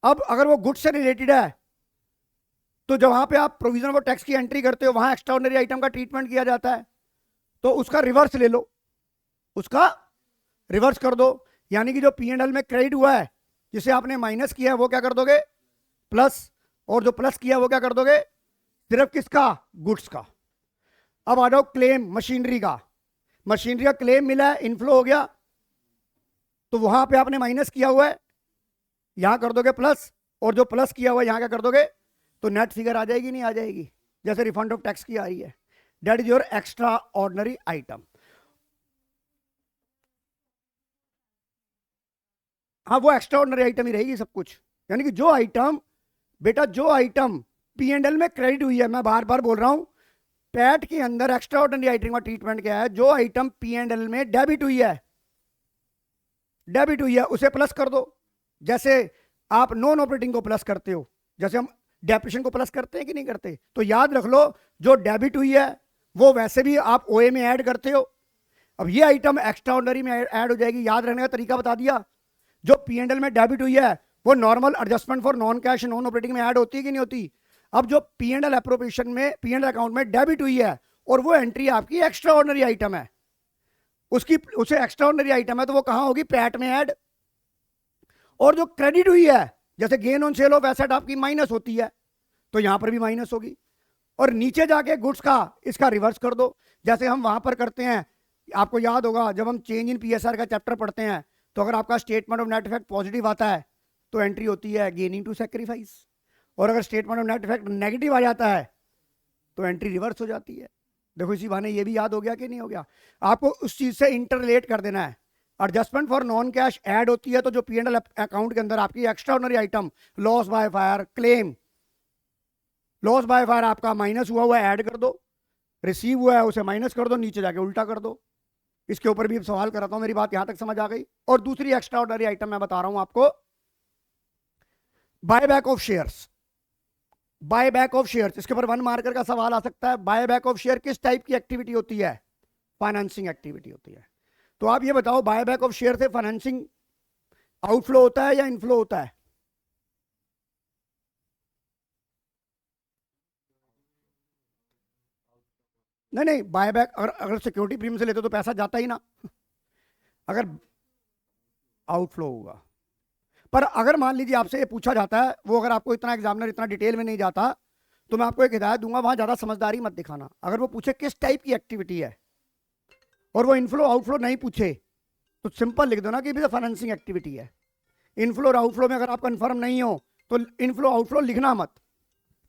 अब अगर वो गुड्स से रिलेटेड है तो जहां पे आप प्रोविजन फॉर टैक्स की एंट्री करते हो वहां एक्स्ट्रा ऑर्डिनरी आइटम का ट्रीटमेंट किया जाता है, तो उसका रिवर्स ले लो, उसका रिवर्स कर दो, यानी कि जो P&L में क्रेडिट हुआ है जिसे आपने माइनस किया है वो क्या कर दोगे? प्लस, और जो प्लस किया है वो क्या कर दोगे? सिर्फ किसका? गुड्स का। अब आ जाओ क्लेम मशीनरी का, मशीनरी का क्लेम मिला है, इनफ्लो हो गया, तो वहां पे आपने माइनस किया हुआ है, यहां कर दोगे प्लस, और जो प्लस किया हुआ है यहां क्या कर दोगे? तो नेट फिगर आ जाएगी, नहीं आ जाएगी? जैसे रिफंड ऑफ टैक्स की आ रही है, that is your extra ordinary item. हाँ, वो एक्स्ट्रा ऑर्डिनरी आइटम ही रहेगी सब कुछ, यानी कि जो आइटम, बेटा जो आइटम P&L में क्रेडिट हुई है, मैं बार बार बोल रहा हूं, पैट के अंदर एक्स्ट्रा ऑर्डिनरी आइटम का ट्रीटमेंट क्या है? जो आइटम P&L में डेबिट हुई है, डेबिट हुई है उसे प्लस कर दो, जैसे आप नॉन ऑपरेटिंग को प्लस करते हो, जैसे हम डेप्रिसिएशन को प्लस करते हैं कि नहीं करते? तो याद रख लो, जो डेबिट हुई है वो वैसे भी आप OA में ऐड करते हो, अब ये आइटम एक्स्ट्रा ऑर्डिनरी में ऐड हो जाएगी। याद रखने का तरीका बता दिया, जो P&L में डेबिट हुई है वो normal adjustment for non cash non operating में ऐड होती है कि नहीं होती? अब जो P&L एप्रोप्रिएशन में P&L अकाउंट में डेबिट हुई है और वो एंट्री आपकी एक्स्ट्रा ऑर्डिनरी आइटम है, उसकी उसे एक्स्ट्रा ऑर्डिनरी आइटम है तो वो कहां होगी? पैट में ऐड। और जो क्रेडिट हुई है, जैसे gain on sale of asset आपकी माइनस होती है, तो यहां पर भी माइनस होगी। और नीचे जाके गुड्स का इसका रिवर्स कर दो, जैसे हम वहां पर करते हैं। आपको याद होगा जब हम चेंज इन PSR का चैप्टर पढ़ते हैं, तो अगर आपका statement of net effect positive आता है तो एंट्री होती है गेनिंग टू सैक्रिफाइस, और अगर statement of net effect negative आ जाता है तो एंट्री रिवर्स हो जाती है। देखो इसी बहाने ये भी याद हो गया कि नहीं हो गया? आपको उस चीज से इंटरलेट कर देना है। Adjustment for non cash add होती है तो जो P&L अकाउंट के अंदर आपकी extra ordinary item loss by fire, claim, loss by fire आपका माइनस हुआ है ऐड कर दो, रिसीव हुआ है उसे माइनस कर दो, नीचे जाके उल्टा कर दो। इसके ऊपर भी सवाल कराता हूं, मेरी बात यहां तक समझ आ गई? और दूसरी एक्स्ट्रा ऑर्डिनरी आइटम मैं बता रहा हूं आपको, buyback of shares. Buyback of shares, इसके ऊपर 1 मार्कर का सवाल आ सकता है। बायबैक ऑफ शेयर किस टाइप की एक्टिविटी होती है? फाइनेंसिंग एक्टिविटी होती है। तो आप ये बताओ, बायबैक ऑफ शेयर से फाइनेंसिंग आउटफ्लो होता है या इनफ्लो होता है? नहीं नहीं, बायबैक अगर सिक्योरिटी प्रीमियम से लेते हो तो पैसा जाता ही ना, अगर आउटफ्लो होगा। पर अगर मान लीजिए आपसे ये पूछा जाता है, वो अगर आपको इतना एग्जामिनर इतना डिटेल में नहीं जाता, तो मैं आपको एक हिदायत दूंगा, वहां ज्यादा समझदारी मत दिखाना। अगर वो पूछे किस टाइप की एक्टिविटी है और वो इनफ्लो आउटफ्लो नहीं पूछे, तो सिंपल लिख दो ना कि फाइनेंसिंग एक्टिविटी है। इनफ्लो और आउटफ्लो में अगर आप कंफर्म नहीं हो तो इनफ्लो आउटफ्लो लिखना मत।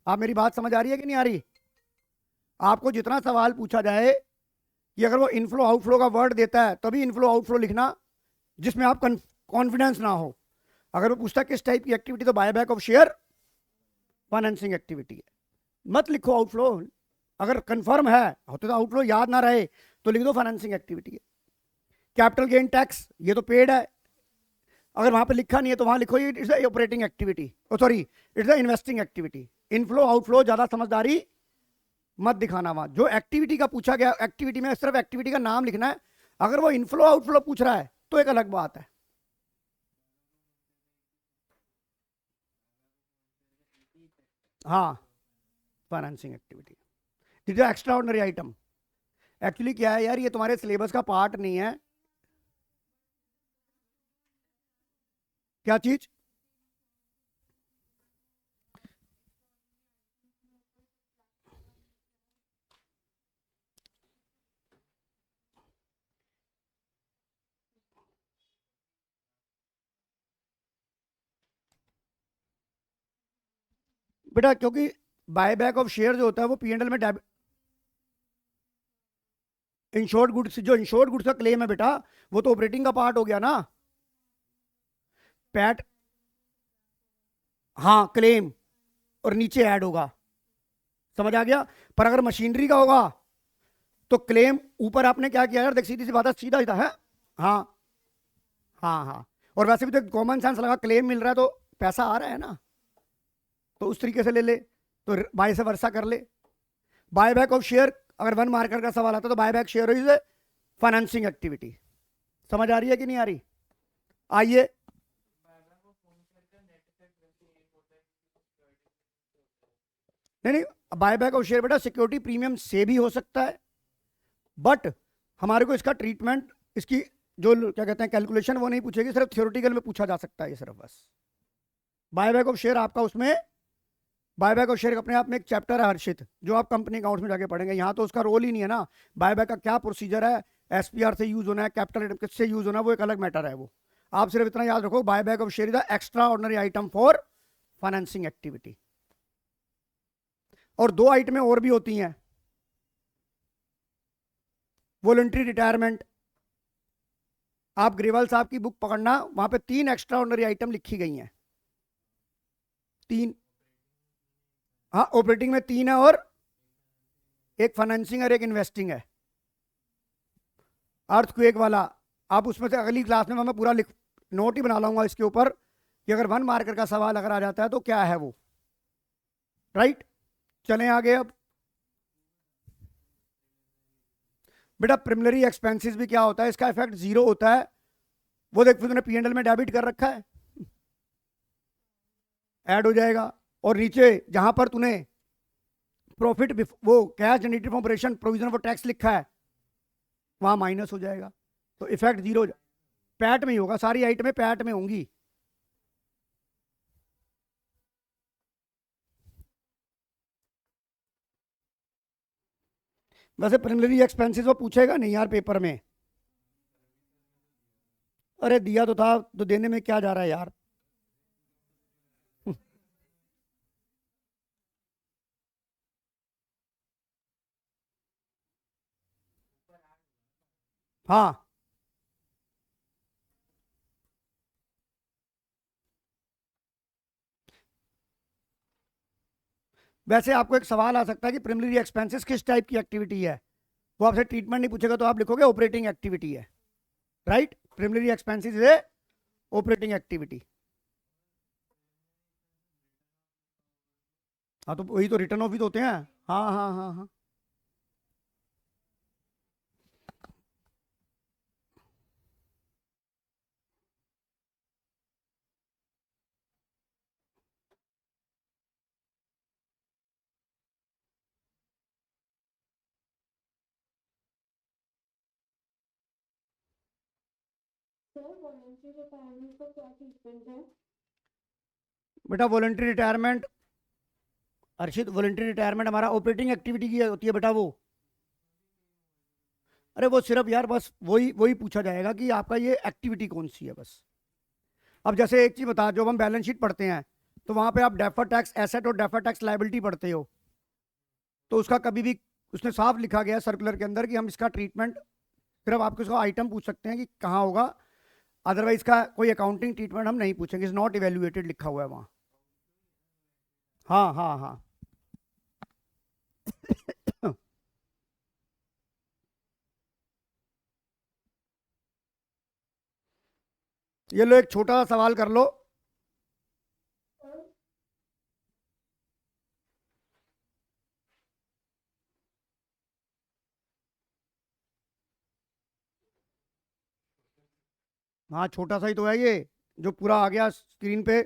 आप मेरी बात समझ आ रही है कि नहीं आ रही? आपको जितना सवाल पूछा जाए कि अगर वो इनफ्लो आउटफ्लो का वर्ड देता है तभी इनफ्लो आउटफ्लो लिखना, जिसमें आप कॉन्फिडेंस ना हो। अगर वो पूछता है किस टाइप की एक्टिविटी, तो buyback of share financing activity है, मत लिखो आउटफ्लो। अगर कंफर्म है, होते तो आउटफ्लो याद ना रहे तो लिख दो फाइनेंसिंग एक्टिविटी है। कैपिटल गेन टैक्स, ये तो पेड है, अगर वहां पे लिखा नहीं है तो वहां लिखो it's operating activity, sorry it's investing activity. Inflow outflow ज्यादा समझदारी मत दिखाना। वहां जो एक्टिविटी का पूछा गया, एक्टिविटी में सिर्फ एक्टिविटी का नाम लिखना है। अगर वो इनफ्लो आउटफ्लो पूछ रहा है तो एक अलग बात है। हाँ, financing activity, this is extra ordinary item. Actually क्या है यार, ये तुम्हारे सिलेबस का पार्ट नहीं है। क्या चीज? बेटा क्योंकि बायबैक ऑफ शेयर जो होता है वो P&L में इंश्योर्ड गुड्स, जो इंश्योर्ड गुड्स का क्लेम है बेटा, वो तो ऑपरेटिंग का पार्ट हो गया ना। पैट, हाँ क्लेम, और नीचे ऐड होगा। समझ आ गया। पर अगर मशीनरी का होगा तो क्लेम ऊपर आपने क्या किया यार, देख सीधी सी बात है, सीधा सीधा है। हाँ हाँ हाँ, और वैसे भी तो कॉमन सेंस लगा, क्लेम मिल रहा है तो पैसा आ रहा है ना, तो उस तरीके से ले ले, तो बाय से वर्षा कर ले। बाय बैक ऑफ शेयर, अगर वन मार्केट का सवाल आता है तो buy back share is financing activity. समझ आ रही है कि नहीं आ रही? आइए, नहीं नहीं, बाय बैक ऑफ शेयर बेटा सिक्योरिटी प्रीमियम से भी हो सकता है, बट हमारे को इसका ट्रीटमेंट, इसकी जो क्या कहते हैं कैलकुलेशन, वो नहीं पूछेगी, सिर्फ थियोरेटिकल में पूछा जा सकता है ये सिर्फ बस। बायबैक ऑफ शेयर आपका उसमें, बायबैक ऑफ शेयर अपने आप में एक चैप्टर है हर्षित, जो आप कंपनी अकाउंट्स में जाके पढ़ेंगे, यहाँ तो उसका रोल ही नहीं है ना। बायबैक का क्या प्रोसीजर है, एसपीआर से यूज होना है, कैपिटल किससे यूज होना है, वो एक अलग मैटर है। वो आप सिर्फ इतना याद रखो, buyback of share is the extra ordinary item for financing activity. और दो आइटमें और भी होती हैं, वॉलंटरी रिटायरमेंट। आप ग्रेवाल साहब की बुक पकड़ना, वहां पे 3 एक्स्ट्रा ऑर्डिनरी आइटम लिखी गई हैं, 3। हाँ, ऑपरेटिंग में 3 है, और एक फाइनेंसिंग और एक इन्वेस्टिंग है। अर्थक्वेक वाला आप उसमें से अगली क्लास में मैं पूरा नोट ही बना लाऊंगा इसके ऊपर, कि अगर वन मार्केट का सवाल अगर आ जाता है तो क्या है वो। राइट, चलें आगे। अब बेटा प्रिमिनरी एक्सपेंसेस भी क्या होता है, इसका इफेक्ट 0 होता है। वो देख, तूने पी&एल में डेबिट कर रखा है, ऐड हो जाएगा, और नीचे जहां पर तूने प्रॉफिट वो cash generated from operation provision for tax लिखा है, वहां माइनस हो जाएगा, तो इफेक्ट 0 पैट में ही होगा, सारी आइटमें पैट में होंगी। वैसे प्रिलिमिनरी एक्सपेंसेस वो पूछेगा नहीं यार पेपर में। अरे दिया तो था, तो देने में क्या जा रहा है यार। हाँ, वैसे आपको एक सवाल आ सकता है कि प्रिलिमिनरी एक्सपेंसेस किस टाइप की एक्टिविटी है। वो आपसे ट्रीटमेंट नहीं पूछेगा तो आप लिखोगे ऑपरेटिंग एक्टिविटी है। Right, preliminary expenses is operating activity. हाँ, तो वही तो रिटर्न ऑफ भी तो होते हैं। हाँ हाँ हाँ हाँ, सर वॉलंटरी रिटायरमेंट का क्या ट्रीटमेंट है? बेटा voluntary retirement, Arshit voluntary retirement हमारा ऑपरेटिंग एक्टिविटी की होती है बेटा वो। अरे वो सिर्फ यार बस वही वही पूछा जाएगा कि आपका ये एक्टिविटी कौन सी है बस। अब जैसे एक चीज बता, जब हम बैलेंस शीट पढ़ते हैं तो वहां पे आप डेफर टैक्स एसेट और डेफर टैक्स लायबिलिटी पढ़ते हो, तो उसका कभी भी उसने साफ लिखा गया सर्कुलर के अंदर कि हम इसका ट्रीटमेंट सिर्फ आपको उसका आइटम पूछ सकते हैं कि कहाँ होगा, अदरवाइज का कोई अकाउंटिंग ट्रीटमेंट हम नहीं पूछेंगे, इज नॉट इवेल्युएटेड लिखा हुआ है वहाँ। हाँ हाँ हाँ। ये लो एक छोटा सा सवाल कर लो। सर हाँ, छोटा सा ही तो है ये, जो पूरा आ गया स्क्रीन पे।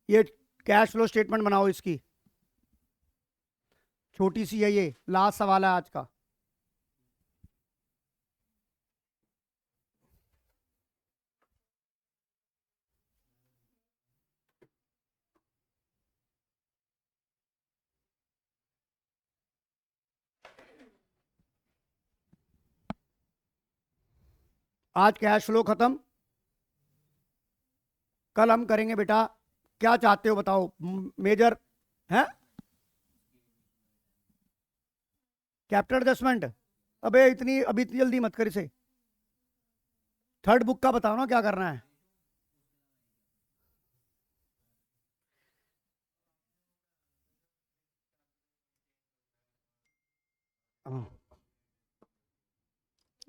ये कैश फ्लो स्टेटमेंट बनाओ इसकी, छोटी सी है ये, लास्ट सवाल है आज का। आज कैश फ्लो खत्म, कल हम करेंगे बेटा, क्या चाहते हो बताओ मेजर है, कैपिटल एडजस्टमेंट। अबे इतनी अभी इतनी जल्दी मत कर इसे, थर्ड बुक का बताओ ना क्या करना है।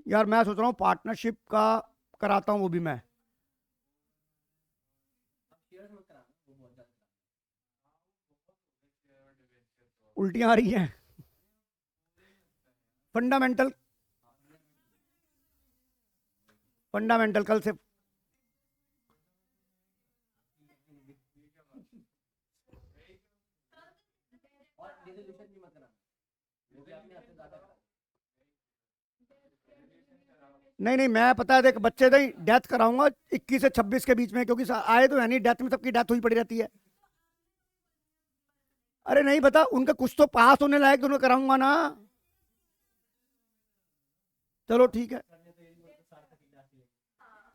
यार मैं सोच रहा हूँ पार्टनरशिप का कराता हूँ वो भी मैं। उल्टियाँ आ रही हैं। फंडामेंटल फंडामेंटल कल से। नहीं नहीं, मैं पता है देख बच्चे नहीं डेथ कराऊंगा 21 से 26 के बीच में, क्योंकि आए तो है नहीं, डेथ में सबकी डेथ हुई पड़ी रहती है। अरे नहीं बता, उनका कुछ तो पास होने लायक तो उन्हें कराऊंगा ना। चलो ठीक है।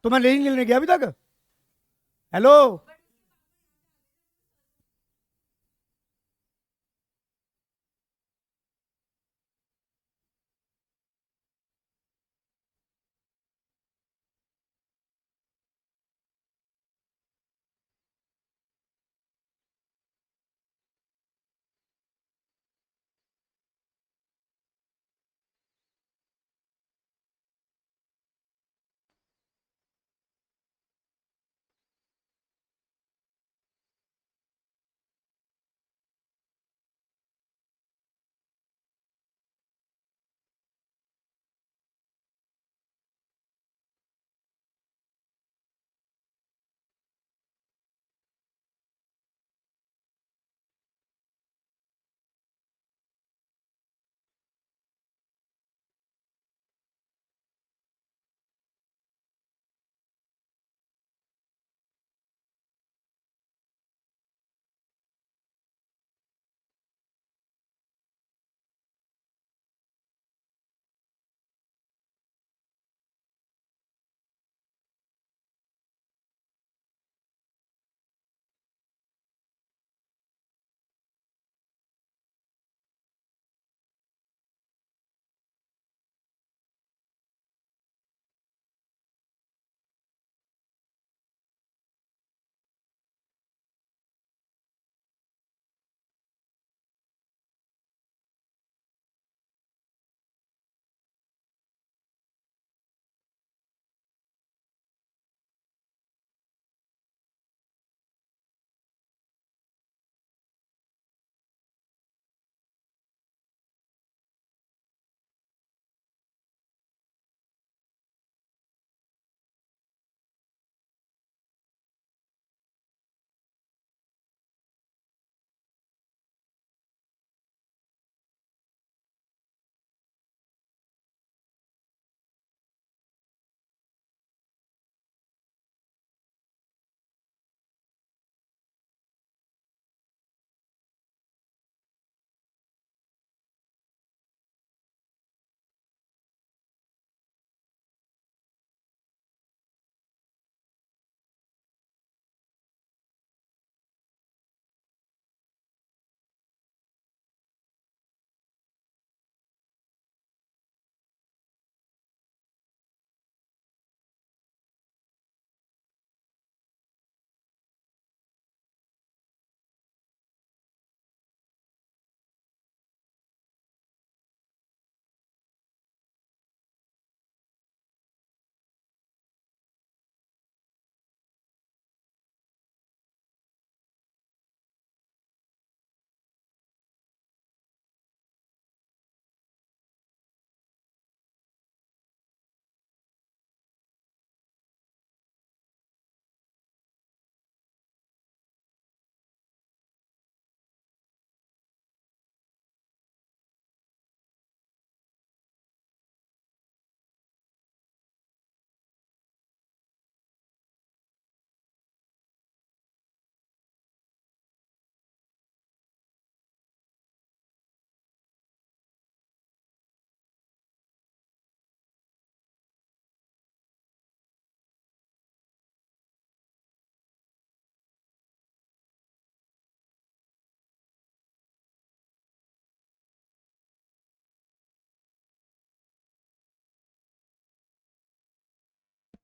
तो मैं लेने गया अभी तक। हेलो।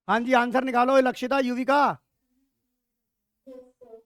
हाँ जी, आंसर निकालो लक्षिता युविका। Yes, sir.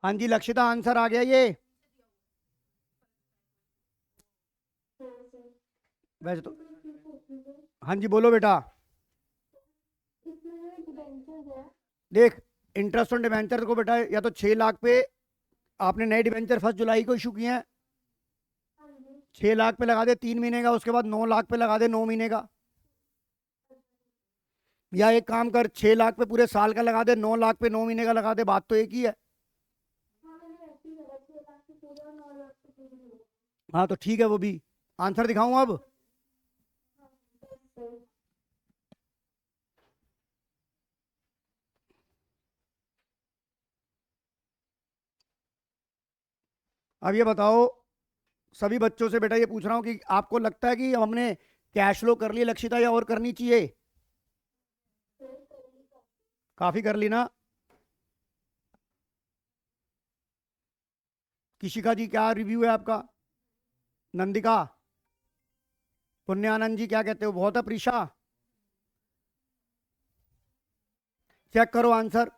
हाँ जी लक्षिता, आंसर आ गया ये। हाँ सर। वैसे तो इसमें एक चीज पूछनी थी। हाँ जी बोलो बेटा। इसमें डिबेंचर है। देख, इंटरेस्ट ऑन डिबेंचर को बेटा या तो 6 लाख पे आपने नए डिबेंचर 1 जुलाई को इशू किए हैं, हाँ जी। 6 लाख पे लगा दे 3 महीने का, उसके बाद 9 लाख पे लगा दे 9 महीने का। या एक काम कर, 6 लाख पे पूरे साल का लगा दे, 9 लाख पे 9 महीने का लगा दे, बात तो एक ही है। हाँ मैंने ऐसे ही करा 6 लाख से पूरा और 9 लाख से पूरी। हाँ तो ठीक है, वो भी आंसर दिखाऊं अब। हाँ सर। अब ये बताओ सभी बच्चों से बेटा, ये पूछ रहा हूँ कि आपको लगता है कि हमने कैश फ्लो कर ली लक्षिता, या और करनी चाहिए? काफी कर ली ना। किशिका जी क्या रिव्यू है आपका? नंदिका, पुण्यानंद जी क्या कहते हो? बहुत है प्रीशा, चेक करो आंसर।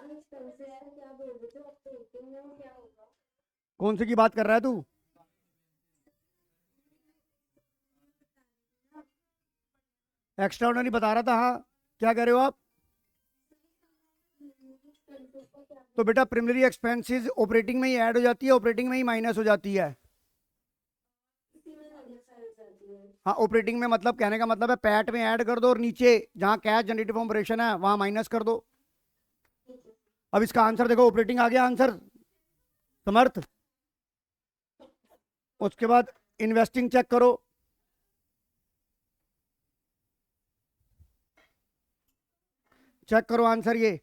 एक्सपेंसेस का क्या बोल रहे थे ऑपरेटिंग में, वो क्या होगा? कौन से की बात कर रहा है तू? एक्स्ट्रा ऑर्डिनरी बता रहा था, हाँ। क्या कह रहे हो आप? एक्सपेंसेस का क्या? तो बेटा प्राइमरी एक्सपेंसेस ऑपरेटिंग में ही ऐड हो जाती है, ऑपरेटिंग में ही माइनस हो जाती है। इसी में माइनस आ जाती है। हाँ, ऑपरेटिंग में मतलब कहने का मतलब है पैट में ऐड कर दो और नीचे जहाँ कैश जनरेटिव ऑपरेशन है वहां माइनस कर दो। ठीक है। अब इसका आंसर देखो, ऑपरेटिंग आ गया आंसर समर्थ। उसके बाद इन्वेस्टिंग चेक करो, चेक करो आंसर ये।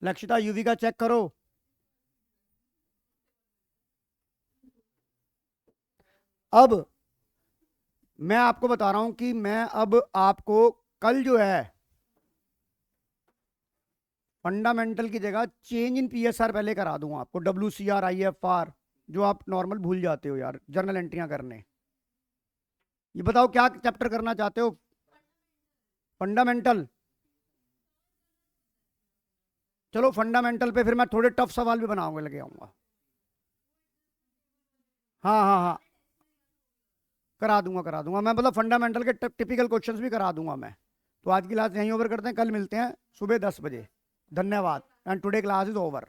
लक्षिता यूवी का चेक करो। अब मैं आपको बता रहा हूं कि मैं अब आपको कल जो है फंडामेंटल की जगह चेंज इन पीएसआर पहले करा दूंगा आपको, WCR IFR, जो आप नॉर्मल भूल जाते हो यार जर्नल एंट्रियां करने। ये बताओ क्या चैप्टर करना चाहते हो? फंडामेंटल। चलो फंडामेंटल पे फिर मैं थोड़े टफ सवाल भी बनाऊंगा, लगे आऊंगा। हाँ हाँ हाँ, करा दूंगा मैं, मतलब फंडामेंटल के टिपिकल क्वेश्चंस भी करा दूंगा मैं। तो आज की क्लास यहीं ओवर करते हैं, कल मिलते हैं सुबह 10 बजे। धन्यवाद, and today class is over.